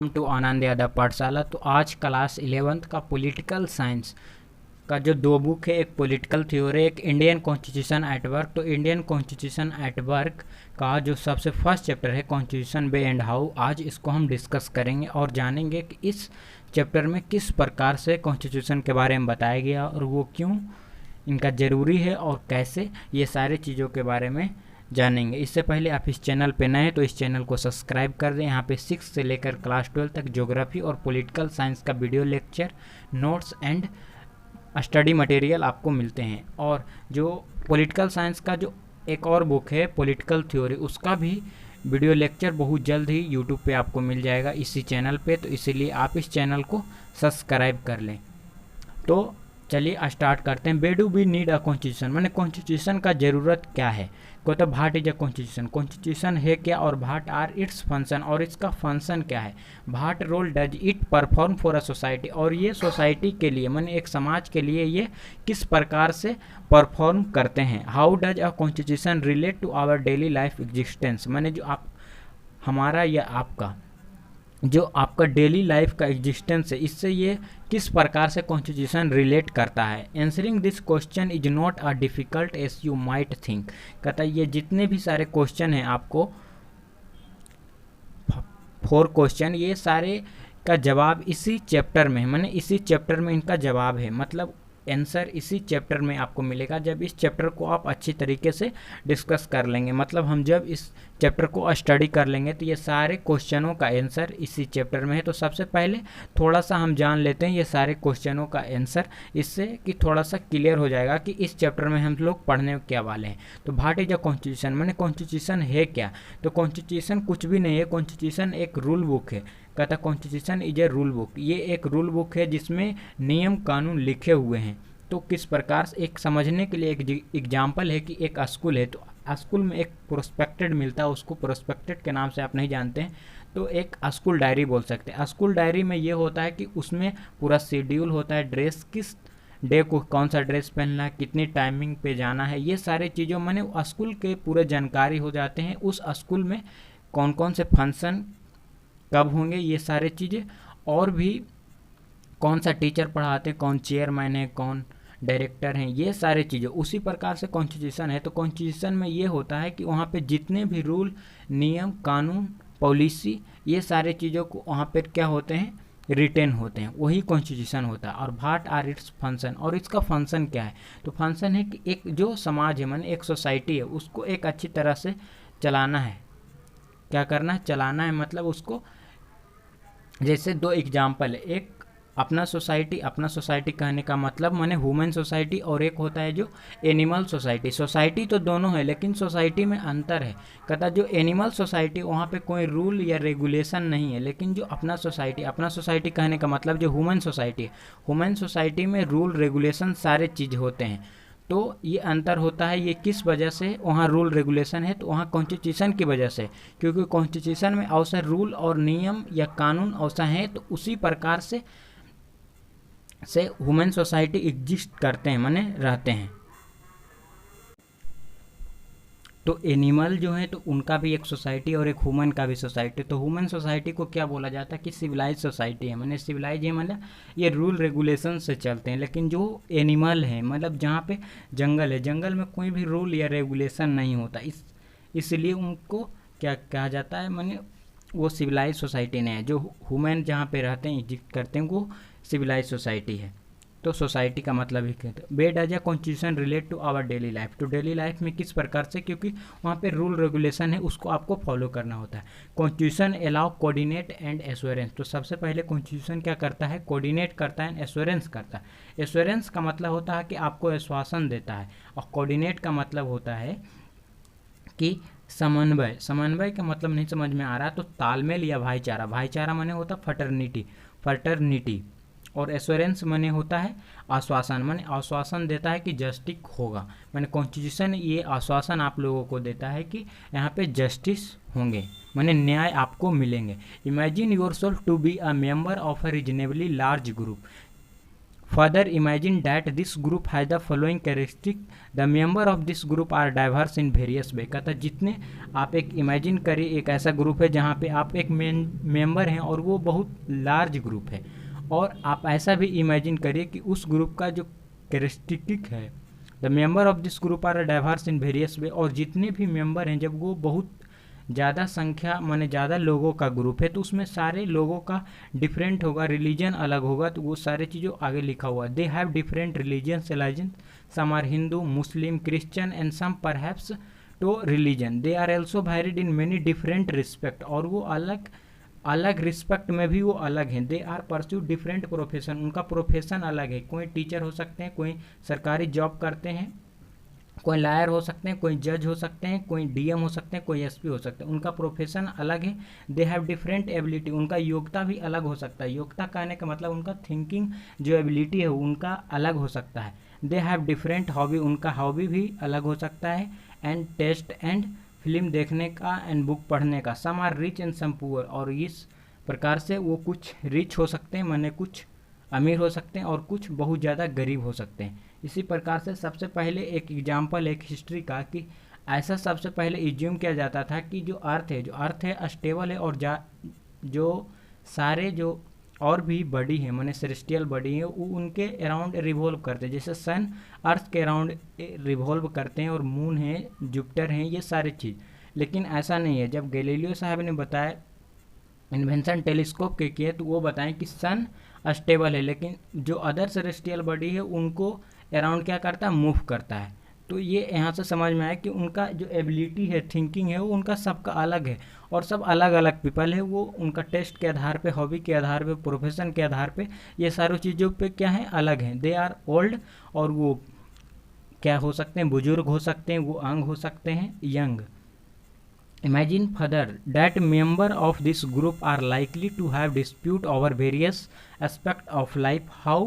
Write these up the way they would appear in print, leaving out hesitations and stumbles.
To Anand Yadav पाठशाला। तो आज क्लास 11th का पॉलिटिकल साइंस का जो दो बुक है, एक पॉलिटिकल थ्योरी, एक इंडियन कॉन्स्टिट्यूशन एट वर्क। तो इंडियन कॉन्स्टिट्यूशन एट वर्क का जो सबसे फर्स्ट चैप्टर है कॉन्स्टिट्यूशन वे एंड हाउ, आज इसको हम डिस्कस करेंगे और जानेंगे कि इस चैप्टर में किस प्रकार से कॉन्स्टिट्यूशन के बारे में बताया गया और वो क्यों इनका ज़रूरी है और कैसे, ये सारे चीज़ों के बारे में जानेंगे। इससे पहले आप इस चैनल पे नए हैं तो इस चैनल को सब्सक्राइब कर दें। यहाँ पे 6 से लेकर क्लास 12 तक ज्योग्राफी और पॉलिटिकल साइंस का video lecture, notes and study material आपको मिलते हैं। और जो पॉलिटिकल साइंस का जो एक और बुक है पॉलिटिकल थ्योरी, उसका भी वीडियो लेक्चर बहुत जल्द ही यूट्यूब पे आपको मिल जाएगा इसी चैनल पे, तो इसीलिए आप इस चैनल को सब्सक्राइब कर लें। तो चलिए स्टार्ट करते हैं। Why do we need a constitution, मैंने कॉन्स्टिट्यूशन का ज़रूरत क्या है। को तो what is a constitution, constitution है क्या और भाट आर इट्स फंक्शन, और इसका फंक्शन क्या है। What role does it perform for a society, और ये सोसाइटी के लिए मैंने एक समाज के लिए ये किस प्रकार से परफॉर्म करते हैं। How does a constitution relate to our daily life existence, मैंने जो आप हमारा या आपका जो आपका डेली लाइफ का एग्जिस्टेंस है, इससे ये किस प्रकार से कॉन्स्टिट्यूशन रिलेट करता है। Answering this question is not a difficult as you might think, कहता है ये जितने भी सारे क्वेश्चन हैं आपको 4 क्वेश्चन, ये सारे का जवाब इसी चैप्टर में, मैंने इसी चैप्टर में इनका जवाब है, मतलब आंसर इसी चैप्टर में आपको मिलेगा जब इस चैप्टर को आप अच्छी तरीके से डिस्कस कर लेंगे। मतलब हम जब इस चैप्टर को स्टडी कर लेंगे तो ये सारे क्वेश्चनों का आंसर इसी चैप्टर में है। तो सबसे पहले थोड़ा सा हम जान लेते हैं ये सारे क्वेश्चनों का आंसर, इससे कि थोड़ा सा क्लियर हो जाएगा कि इस चैप्टर में हम लोग पढ़ने क्या वाले हैं। तो व्हाट इज अ कॉन्स्टिट्यूशन, मैंने कॉन्स्टिट्यूशन है क्या। तो कॉन्स्टिट्यूशन कुछ भी नहीं है, कॉन्स्टिट्यूशन एक रूल बुक है। कहता constitution is a rule book, ये एक रूल बुक है जिसमें नियम कानून लिखे हुए हैं। तो किस प्रकार से, एक समझने के लिए एक एग्जाम्पल है कि एक स्कूल है, तो स्कूल में एक प्रोस्पेक्टेड मिलता है, उसको प्रोस्पेक्टेड के नाम से आप नहीं जानते हैं तो एक स्कूल डायरी बोल सकते हैं। स्कूल डायरी में ये होता है कि उसमें पूरा शेड्यूल होता है, ड्रेस किस डे को कौन सा ड्रेस पहनना है, कितनी टाइमिंग पे जाना है, ये सारे चीज़ों मैंने स्कूल के पूरे जानकारी हो जाते हैं। उस स्कूल में कौन कौन से फंक्शन कब होंगे, ये सारे चीज़ें, और भी कौन सा टीचर पढ़ाते हैं, कौन चेयरमैन है, कौन डायरेक्टर हैं, ये सारे चीज़ें उसी प्रकार से कॉन्स्टिट्यूशन है। तो कॉन्स्टिट्यूशन में ये होता है कि वहाँ पे जितने भी रूल, नियम, कानून, पॉलिसी, ये सारे चीज़ों को वहाँ पर क्या होते हैं, रिटेन होते हैं, वही कॉन्स्टिट्यूशन होता है। और भाट आर इट्स फंक्शन, और इसका फंक्शन क्या है। तो फंक्शन है कि एक जो समाज है, माने एक सोसाइटी है, उसको एक अच्छी तरह से चलाना है। क्या करना है, चलाना है, मतलब उसको, जैसे 2 एग्जाम्पल है, एक अपना सोसाइटी कहने का मतलब माने ह्यूमन सोसाइटी, और एक होता है जो एनिमल सोसाइटी। सोसाइटी तो दोनों है लेकिन सोसाइटी में अंतर है। कहता जो एनिमल सोसाइटी, वहाँ पे कोई रूल या रेगुलेशन नहीं है, लेकिन जो अपना सोसाइटी कहने का मतलब जो ह्यूमन सोसाइटी है, ह्यूमन सोसाइटी में रूल रेगुलेशन सारे चीज़ होते हैं। तो ये अंतर होता है, ये किस वजह से वहाँ रूल रेगुलेशन है, तो वहाँ कॉन्स्टिट्यूशन की वजह से, क्योंकि कॉन्स्टिट्यूशन में अवसर रूल और नियम या कानून अवसर हैं, तो उसी प्रकार से ह्यूमन सोसाइटी एग्जिस्ट करते हैं, माने रहते हैं। तो एनिमल जो है तो उनका भी एक सोसाइटी और एक ह्यूमन का भी सोसाइटी। तो ह्यूमन सोसाइटी को क्या बोला जाता है कि सिविलाइज सोसाइटी है, मैंने सिविलाइज है मतलब ये रूल रेगुलेशन से चलते हैं। लेकिन जो एनिमल है, मतलब जहाँ पे जंगल है, जंगल में कोई भी रूल या रेगुलेशन नहीं होता, इसलिए उनको क्या कहा जाता है, मैंने वो सिविलाइज सोसाइटी नहीं है। जो ह्यूमन जहाँ पे रहते हैं, एग्जिस्ट करते हैं, वो सिविलाइज सोसाइटी है। तो सोसाइटी का मतलब ही कहते हैं। Why does a constitution relate to our daily life, तो डेली लाइफ में किस प्रकार से, क्योंकि वहाँ पे रूल रेगुलेशन है, उसको आपको फॉलो करना होता है। Constitution allow coordinate and assurance, तो सबसे पहले कॉन्स्टिट्यूशन क्या करता है, कोऑर्डिनेट करता है, एश्योरेंस करता है। एश्योरेंस का मतलब होता है कि आपको आश्वासन देता है, और कोऑर्डिनेट का मतलब होता है कि समन्वय। समन्वय का मतलब नहीं समझ में आ रहा तो तालमेल या भाईचारा, भाईचारा माने होता फटर्निटी, और एश्योरेंस माने होता है आश्वासन, माने आश्वासन देता है कि जस्टिस होगा। माने कॉन्स्टिट्यूशन ये आश्वासन आप लोगों को देता है कि यहाँ पे जस्टिस होंगे, माने न्याय आपको मिलेंगे। Imagine yourself to be a member of a reasonably large group, Further, imagine that this group has the following characteristic. The member of this group are diverse in various way. कहता जितने आप एक imagine करिए एक ऐसा group है जहाँ पे आप एक मेंबर हैं और वो बहुत लार्ज ग्रुप है, और आप ऐसा भी इमेजिन करिए कि उस ग्रुप का जो कैरेक्टरिस्टिक है, the member of this group are diverse in various way, और जितने भी मेंबर हैं जब वो बहुत ज़्यादा संख्या माने ज़्यादा लोगों का ग्रुप है तो उसमें सारे लोगों का डिफरेंट होगा, रिलीजन अलग होगा, तो वो सारे चीज़ों आगे लिखा हुआ है. They have different religions allegiance, some are Hindu, Muslim, Christian and some perhaps to religion. They are also varied in many different respect, और वो अलग अलग रिस्पेक्ट में भी वो अलग हैं. They are pursue different profession, उनका प्रोफेशन अलग है. कोई टीचर हो सकते हैं, कोई सरकारी जॉब करते हैं, कोई लायर हो सकते हैं, कोई जज हो सकते हैं, कोई डीएम हो सकते हैं, कोई एसपी हो सकते हैं. उनका प्रोफेशन अलग है. दे हैव डिफरेंट एबिलिटी, उनका योग्यता भी अलग हो सकता है. योग्यता कहने का मतलब उनका थिंकिंग जो एबिलिटी है उनका अलग हो सकता है. दे हैव डिफरेंट हॉबी, उनका हॉबी भी अलग हो सकता है. एंड टेस्ट एंड फिल्म देखने का एंड बुक पढ़ने का. Some are rich and some poor, और इस प्रकार से वो कुछ रिच हो सकते हैं माने कुछ अमीर हो सकते हैं और कुछ बहुत ज़्यादा गरीब हो सकते हैं. इसी प्रकार से सबसे पहले एक एग्जाम्पल एक हिस्ट्री का कि ऐसा सबसे पहले इज्यूम किया जाता था कि जो अर्थ है स्टेबल है, और जो सारे जो और भी बॉडी है माने सेलेस्टियल बॉडी है वो उनके अराउंड रिवॉल्व करते हैं. जैसे सन अर्थ के अराउंड रिवॉल्व करते हैं, और मून है, जुपिटर हैं, ये सारी चीज़. लेकिन ऐसा नहीं है. जब गैलीलियो साहब ने बताया इन्वेंशन टेलीस्कोप के किए तो वो बताएं कि सन स्टेबल है, लेकिन जो अदर सेलेस्टियल बॉडी है उनको अराउंड क्या करता है, मूव करता है. तो ये यहाँ से समझ में आया कि उनका जो एबिलिटी है, थिंकिंग है, वो उनका सबका अलग है, और सब अलग अलग पीपल है. वो उनका टेस्ट के आधार पे, हॉबी के आधार पे, प्रोफेशन के आधार पे, ये सारी चीज़ों पे क्या है, अलग हैं. दे आर ओल्ड, और वो क्या हो सकते हैं, बुजुर्ग हो सकते हैं, वो अंग हो सकते हैं, young. Imagine further that member of this group are likely to have dispute over various aspects of life. How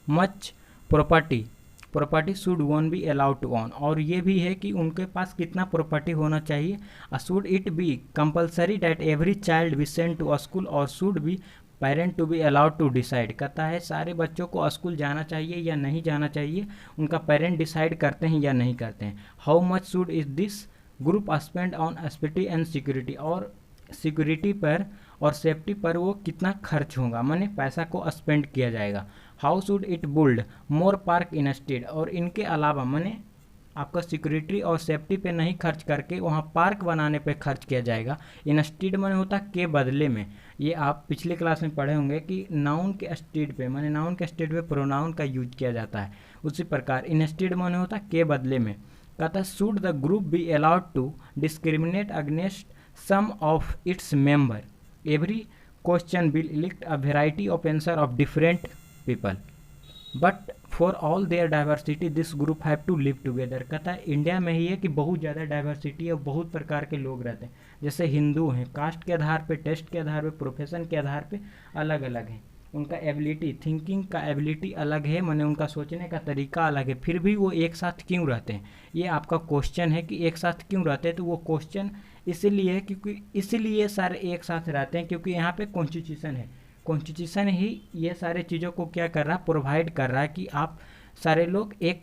much property should one be allowed to own, और ये भी है कि उनके पास कितना प्रॉपर्टी होना चाहिए. should it be compulsory that every child be sent to a school, or should be parent to be allowed to decide. कहता है सारे बच्चों को स्कूल जाना चाहिए या नहीं जाना चाहिए, उनका पेरेंट डिसाइड करते हैं या नहीं करते हैं. How much should is this group spend on safety and security, और सिक्योरिटी पर और सेफ्टी पर वो कितना खर्च होगा, माने पैसा को स्पेंड किया जाएगा. How should it build more park in state, और इनके अलावा माने आपका सिक्योरिटी और सेफ्टी पे नहीं खर्च करके वहाँ पार्क बनाने पे खर्च किया जाएगा. इंस्टेड माने होता के बदले में. ये आप पिछले क्लास में पढ़े होंगे कि नाउन के स्टेड पे माने नाउन के स्टेड पे प्रोनाउन का यूज किया जाता है. उसी प्रकार इंस्टेड माने होता के बदले में. कहता should the group be allowed to discriminate against some of its member. Every question will elect a variety of answer of different people, but for all their diversity this group have to live together. कहता है India में ही है कि बहुत ज़्यादा diversity है, बहुत प्रकार के लोग रहते हैं. जैसे हिंदू हैं, कास्ट के आधार पे, टेस्ट के आधार पे, प्रोफेशन के आधार पे अलग अलग हैं. उनका एबिलिटी, थिंकिंग का एबिलिटी अलग है, माने उनका सोचने का तरीका अलग है, फिर भी वो एक साथ क्यों रहते हैं. ये आपका क्वेश्चन है कि एक साथ क्यों रहते हैं. तो वो क्वेश्चन इसीलिए है क्योंकि इसीलिए सारे एक साथ रहते हैं क्योंकि यहाँ पे कॉन्स्टिट्यूशन है. कॉन्स्टिट्यूशन ही ये सारे चीज़ों को क्या कर रहा है, प्रोवाइड कर रहा है कि आप सारे लोग एक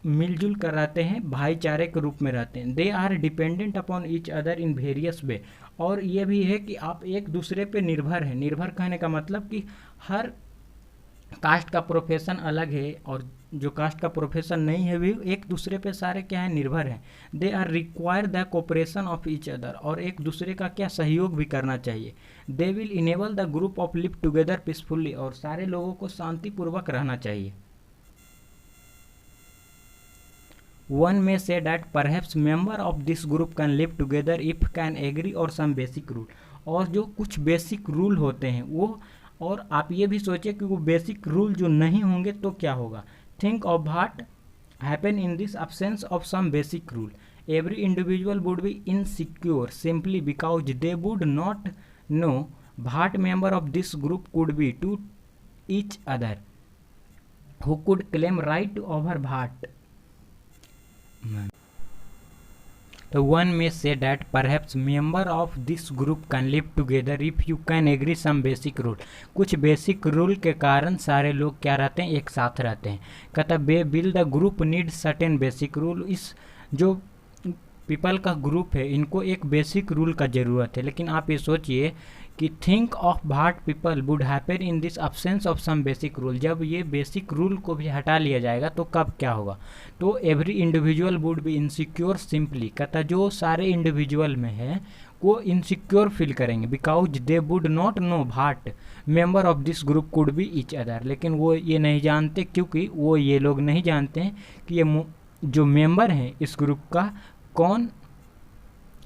मिलजुल कर रहते हैं, भाईचारे के रूप में रहते हैं. They are dependent upon each other in various way, और ये भी है कि आप एक दूसरे पे निर्भर हैं. निर्भर कहने का मतलब कि हर कास्ट का प्रोफेशन अलग है, और जो कास्ट का प्रोफेशन नहीं है भी एक दूसरे पे सारे क्या है, निर्भर हैं. They are require the cooperation of each other, और एक दूसरे का क्या सहयोग भी करना चाहिए. They will enable the group of live together peacefully, और सारे लोगों को शांतिपूर्वक रहना चाहिए. One may say that perhaps member of this group can live together if can agree or some basic rule, और जो कुछ बेसिक रूल होते हैं वो, और आप ये भी सोचिए कि वो बेसिक रूल जो नहीं होंगे तो क्या होगा. Think of what happen in this absence of some basic rule. Every individual would be insecure simply because they would not know what member of this group could be to each other who could claim right over what. तो वन में से that perhaps member of this group can live together if you can agree some basic rule. कुछ basic rule के कारण सारे लोग क्या रहते हैं, एक साथ रहते हैं। कहता be will the group need certain basic rule. इस जो पीपल का ग्रुप है इनको एक बेसिक रूल का ज़रूरत है। लेकिन आप ये सोचिए कि think of what people would happen in this absence of some basic rule. जब ये बेसिक रूल को भी हटा लिया जाएगा तो कब क्या होगा, तो every individual would be insecure simply. कहता जो सारे इंडिविजुअल में है वो इनसिक्योर फील करेंगे because they would not know what member of this group could B each other. लेकिन वो ये नहीं जानते, क्योंकि वो ये लोग नहीं जानते हैं कि ये जो मेंबर हैं इस ग्रुप का कौन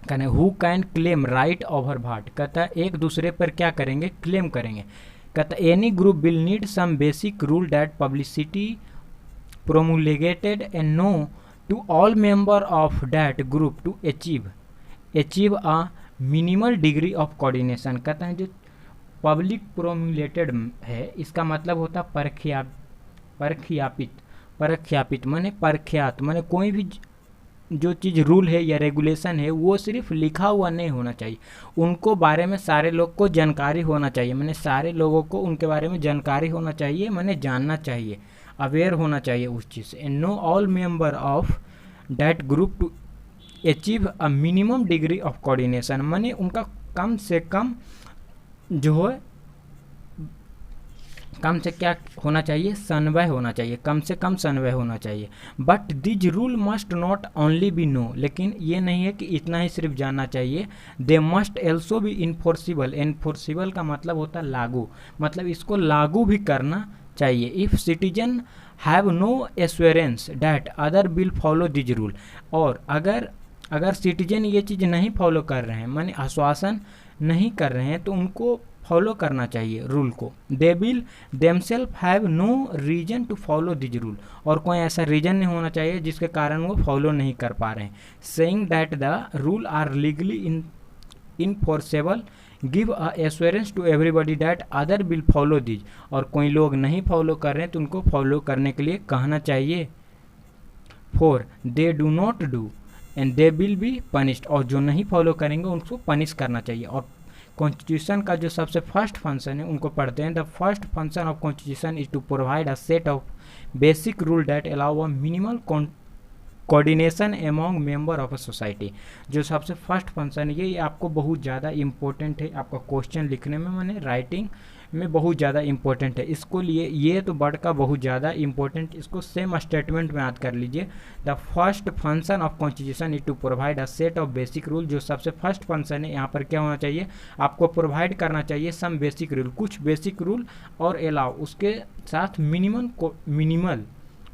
कहना who can claim right over what. कहता एक दूसरे पर क्या करेंगे, क्लेम करेंगे। कहता any group will need some basic rule that publicity promulgated and know to all member of that group to achieve a minimal degree of coordination. कहता है जो पब्लिक प्रोमुलेटेड है इसका मतलब होता है परख्यापित माने प्रख्यात, माने कोई भी जो चीज़ रूल है या रेगुलेशन है वो सिर्फ लिखा हुआ नहीं होना चाहिए, उनको बारे में सारे लोग को जानकारी होना चाहिए। मैंने सारे लोगों को उनके बारे में जानकारी होना चाहिए, मैंने जानना चाहिए, अवेयर होना चाहिए उस चीज़ से। And no all member of that group to achieve a minimum degree of coordination. मैंने उनका कम से कम जो है कम से क्या होना चाहिए, समन्वय होना चाहिए, कम से कम समन्वय होना चाहिए। But these rule must not only be known. लेकिन ये नहीं है कि इतना ही सिर्फ जानना चाहिए, they must also be enforceable. Enforceable का मतलब होता है लागू, मतलब इसको लागू भी करना चाहिए। If citizen have no assurance that other will follow these rule. और अगर सिटीजन ये चीज़ नहीं फॉलो कर रहे हैं, माने आश्वासन नहीं कर रहे हैं, तो उनको फॉलो करना चाहिए रूल को। They will themselves have no reason to follow these rule. और कोई ऐसा रीजन नहीं होना चाहिए जिसके कारण वो फॉलो नहीं कर पा रहे हैं। Saying that the rule are legally enforceable give a assurance to everybody that other will follow these. और कोई लोग नहीं फॉलो कर रहे हैं तो उनको फॉलो करने के लिए कहना चाहिए। Four they do not do and they will be punished. और जो नहीं फॉलो करेंगे उनको पनिश करना चाहिए। और कॉन्स्टिट्यूशन का जो सबसे फर्स्ट फंक्शन है उनको पढ़ते हैं। The first function of constitution is to provide a set of basic rule that allow a minimal coordination among member of a society. जो सबसे फर्स्ट फंक्शन है ये आपको बहुत ज़्यादा इंपॉर्टेंट है, आपका क्वेश्चन लिखने में मैंने राइटिंग में बहुत ज़्यादा इंपॉर्टेंट है। इसको लिए ये तो वर्ड का बहुत ज़्यादा इंपॉर्टेंट, इसको सेम स्टेटमेंट में याद कर लीजिए। The first function of constitution is to provide a set of basic rule. जो सबसे फर्स्ट फंक्शन है यहाँ पर क्या होना चाहिए, आपको प्रोवाइड करना चाहिए सम बेसिक रूल, कुछ बेसिक रूल और अलाउ उसके साथ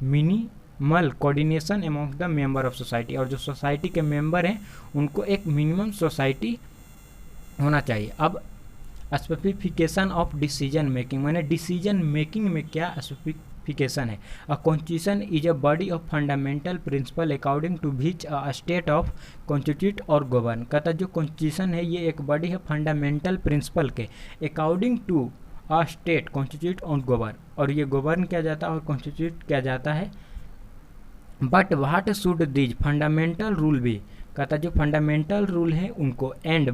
minimal coordination among the member of society. और जो सोसाइटी के मेंबर हैं उनको एक मिनिमम सोसाइटी होना चाहिए। अब स्पेसिफिकेशन ऑफ डिसीजन मेकिंग, माने डिसीजन मेकिंग में क्या स्पेसिफिकेशन है। A constitution is a body of fundamental principle according to which a state of constitute और गवर्न। कहता जो कॉन्स्टिट्यूशन है ये एक बॉडी है फंडामेंटल प्रिंसिपल के according to a state constitute और गवर्न। और ये गवर्न किया जाता है और कॉन्स्टिट्यूट किया जाता है। But what should these fundamental rule भी। कहता जो फंडामेंटल रूल है उनको and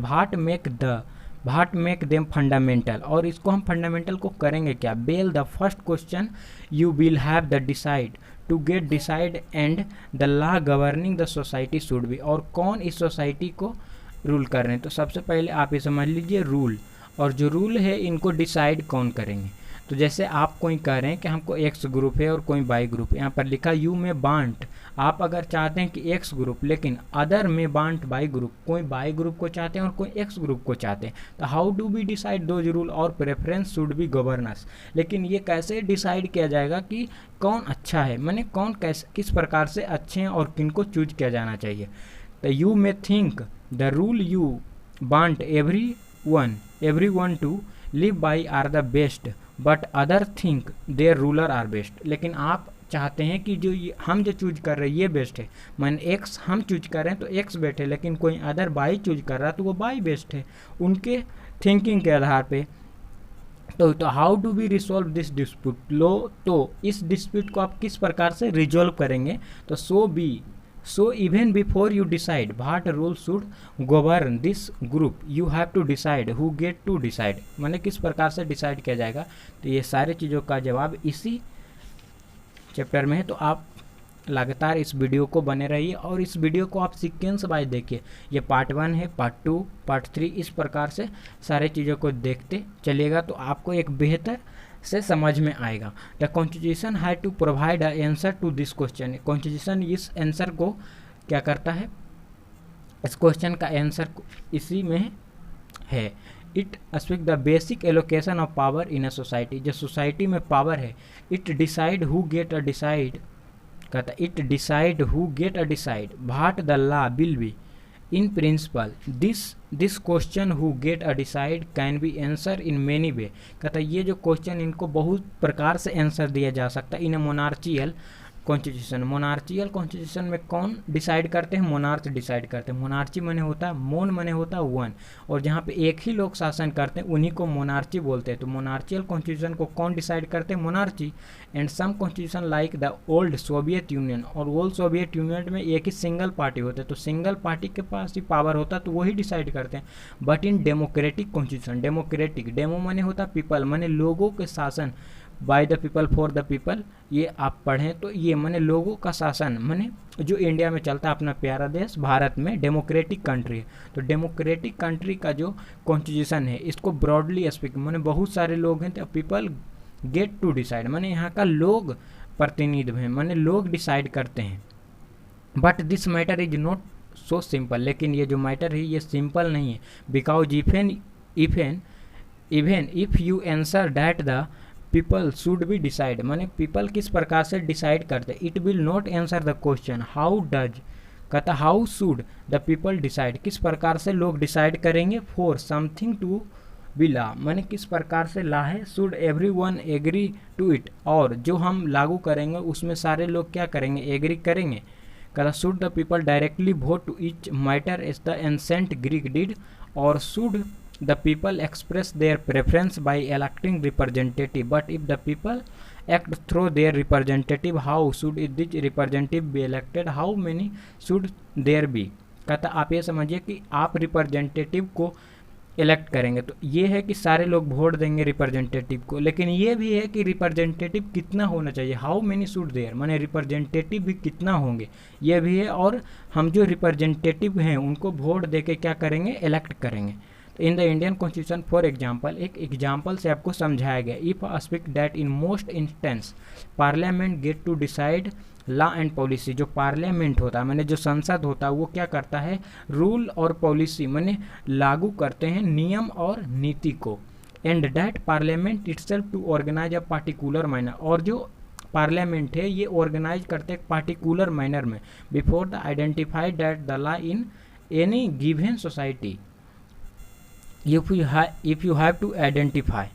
what make them fundamental. और इसको हम फंडामेंटल को करेंगे क्या, well the first question you will have the decide to get decide and the law governing the society should be. और कौन इस सोसाइटी को रूल कर रहे हैं, तो सबसे पहले आप ये समझ लीजिए रूल। और जो रूल है इनको डिसाइड कौन करेंगे, तो जैसे आप कोई कह रहे हैं कि हमको एक्स ग्रुप है और कोई वाई ग्रुप है, यहाँ पर लिखा यू में बांट। आप अगर चाहते हैं कि एक्स ग्रुप लेकिन अदर में बांट वाई ग्रुप, कोई वाई ग्रुप को चाहते हैं और कोई एक्स ग्रुप को चाहते हैं, तो how do we decide those rule और प्रेफरेंस शुड बी गवर्नेंस। लेकिन ये कैसे डिसाइड किया जाएगा कि कौन अच्छा है, माने कौन कैसे किस प्रकार से अच्छे हैं और किन को चूज किया जाना चाहिए। तो you may think the rule you want every one to live by are the best but other think their ruler are best. लेकिन आप चाहते हैं कि जो हम जो चूज कर रहे हैं ये बेस्ट है, मान एक्स हम चूज कर रहे हैं तो एक्स बेस्ट है, लेकिन कोई अदर बाई चूज कर रहा है तो वो बाई बेस्ट है उनके थिंकिंग के आधार पे। तो how do we resolve this dispute लो, तो इस डिस्प्यूट को आप किस प्रकार से रिजॉल्व करेंगे, तो सो B So even before you decide what rule should govern this group, you have to decide who get to decide. माने किस प्रकार से डिसाइड किया जाएगा, तो ये सारी चीज़ों का जवाब इसी चैप्टर में है। तो आप लगातार इस वीडियो को बने रहिए और इस वीडियो को आप सीक्वेंस वाइज देखिए। ये पार्ट 1 है, पार्ट 2, पार्ट 3, इस प्रकार से सारे चीज़ों को देखते चलिएगा तो आपको एक बेहतर से समझ में आएगा। The constitution had to provide answer to this question. Constitution इस आंसर को क्या करता है, इस क्वेश्चन का आंसर इसी में है। It speak the basic allocation of power in a society. जो सोसाइटी में पावर है, it decide who get a decide, कहता it decide who get a decide what the law will be in principle. This question who get a decide can be answer in many way. कहता ये जो question इनको बहुत प्रकार से answer दिया जा सकता है इन मोनार्चियल कॉन्स्टिट्यूशन। मोनार्चियल कॉन्स्टिट्यूशन में कौन डिसाइड करते हैं, मोनार्च डिसाइड करते हैं। मोनार्ची मने होता है, मोन मने होता है वन, और जहाँ पे एक ही लोग शासन करते हैं उन्हीं को मोनार्ची बोलते हैं। तो मोनार्चियल कॉन्स्टिट्यूशन को कौन डिसाइड करते हैं, monarchy. And some constitution like the old Soviet Union, और ओल्ड सोवियत यूनियन में एक ही सिंगल पार्टी होते हैं, तो सिंगल पार्टी के पास ही पावर होता है तो वही डिसाइड करते हैं। But in democratic constitution, democratic, demo मने होता पीपल, मने लोगों के शासन, by the people for the people, ये आप पढ़ें तो ये मने लोगों का शासन, मने जो इंडिया में चलता है अपना प्यारा देश भारत में डेमोक्रेटिक कंट्री है। तो डेमोक्रेटिक कंट्री का जो कॉन्स्टिट्यूशन है इसको ब्रॉडली स्पीक मने बहुत सारे लोग हैं तो पीपल गेट टू डिसाइड, मने यहाँ का लोग प्रतिनिधि हैं, मने लोग डिसाइड करते हैं। But this matter is not so simple, लेकिन ये जो मैटर है ये सिंपल नहीं है। Because even if you answer that the people should be decide, माने पीपल किस प्रकार से डिसाइड करते, it will not answer the question how does, कहता how should the people decide, किस प्रकार से लोग डिसाइड करेंगे, for something to be law, माने किस प्रकार से लॉ है, should every one agree to it, और जो हम लागू करेंगे उसमें सारे लोग क्या करेंगे, एग्री करेंगे। कहता should the people directly vote to each matter as the ancient Greek did, और should the people express their preference by electing representative, but if the people act through their representative, how should this representative be elected, how many should there be। कहता आप ये समझिए कि आप representative को elect करेंगे तो ये है कि सारे लोग वोट देंगे रिप्रेजेंटेटिव को, लेकिन ये भी है कि रिप्रेजेंटेटिव कितना होना चाहिए, हाउ मेनी शुड देयर, माने रिप्रेजेंटेटिव भी कितना होंगे ये भी है, और हम जो रिप्रेजेंटेटिव हैं उनको वोट दे के क्या करेंगे, इलेक्ट करेंगे। In the Indian constitution for example, एक एग्जाम्पल से आपको समझाया गया, if speak that in most instance parliament get to decide law and policy. जो पार्लियामेंट होता है मैंने जो संसद होता है वो क्या करता है, रूल और पॉलिसी मैंने लागू करते हैं नियम और नीति को। And that parliament itself to organize a particular manner, और जो पार्लियामेंट है ये ऑर्गेनाइज करते हैं पार्टिकुलर मैनर में, before the identified that the law in any given society. if you have to identify,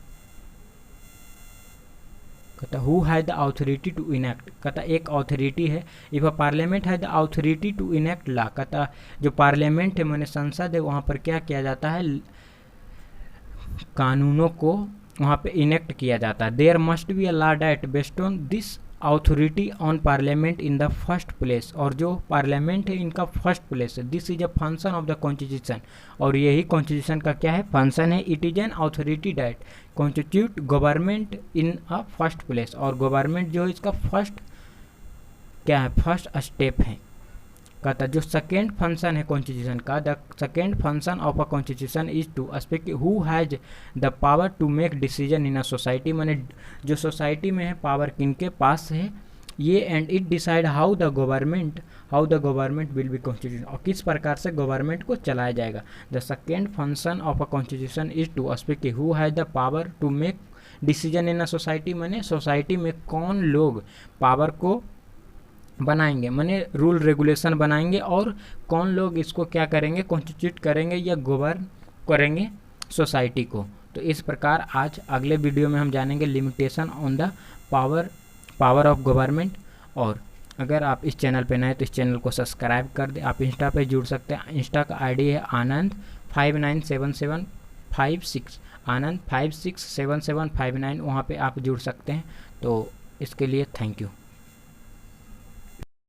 कहता who has the authority to enact, कहता एक अथॉरिटी है, इफ अ पार्लियामेंट है the authority to enact law, कहता जो parliament है माने संसद है वहाँ पर क्या किया जाता है, कानूनों को वहाँ पे इनेक्ट किया जाता है। There must be a law that based on this authority on parliament in the first place, और जो पार्लियामेंट है इनका फर्स्ट प्लेस है। This is a function of the constitution, और यही कॉन्स्टिट्यूशन का क्या है, फंक्शन है। It is an authority that constitute government in a first place, और गवर्नमेंट जो है इसका फर्स्ट क्या है, फर्स्ट स्टेप है। कहता जो सेकेंड फंक्शन है कॉन्स्टिट्यूशन का, the second function of a constitution is to speak who has the power to make decision in a society, माने जो सोसाइटी में है पावर किनके पास है ये, and it decide how the government will be constitution, और किस प्रकार से गवर्नमेंट को चलाया जाएगा। The second function of a constitution is to speak who has the power to make decision in a society, माने सोसाइटी में कौन लोग पावर को बनाएंगे, माने रूल रेगुलेशन बनाएंगे, और कौन लोग इसको क्या करेंगे, कॉन्स्टिट्यूट करेंगे या गवर्न करेंगे सोसाइटी को। तो इस प्रकार आज अगले वीडियो में हम जानेंगे limitation on the power of government. और अगर आप इस चैनल पे नए तो इस चैनल को सब्सक्राइब कर दें। आप इंस्टा पे जुड़ सकते हैं, इंस्टा का आईडी है आनंद 597756, आनंद 567759, वहाँ पे आप जुड़ सकते हैं। तो इसके लिए थैंक यू।